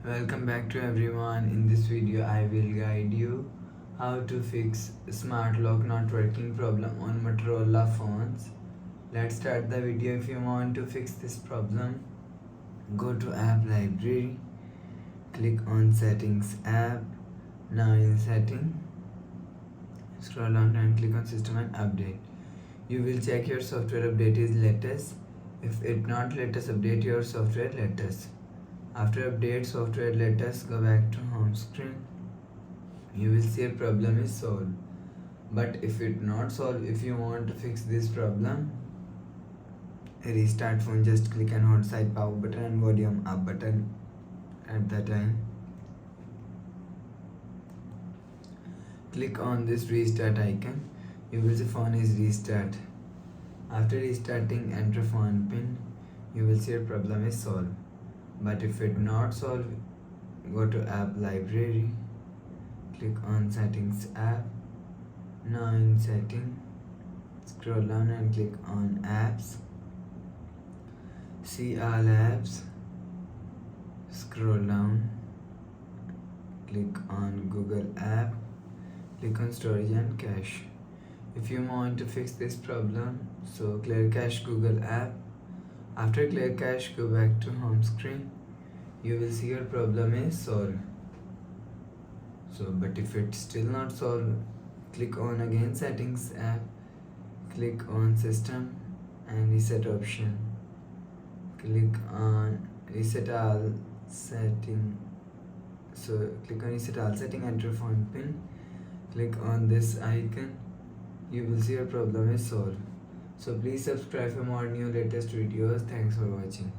Welcome back to everyone. In this video I will guide you how to fix smart lock not working problem on Motorola phones. Let's start the video. If you want to fix this problem, go to app library, click on settings app. Now in setting, scroll down and click on system and update. You will check your software update is latest. If it not latest, update your software latest. After update software latest, go back to home screen. You will see a problem is solved. But if it not solved, if you want to fix this problem, restart phone, just click and hold side power button and volume up button at the time. Click on this restart icon. You will see phone is restart. After restarting, enter phone pin. You will see your problem is solved. But if it not solved, go to app library, click on settings app. Now in setting, scroll down and click on apps. See all apps. Scroll down, click on Google app, click on storage and cache. If you want to fix this problem, so clear cache Google app. After clear cache, go back to home screen. You will see your problem is solved. But if it's still not solved, click on again settings app, click on system and reset option. Click on reset all setting. So click on reset all setting, enter phone pin, click on this icon. You will see your problem is solved. So please subscribe for more new latest videos. Thanks for watching.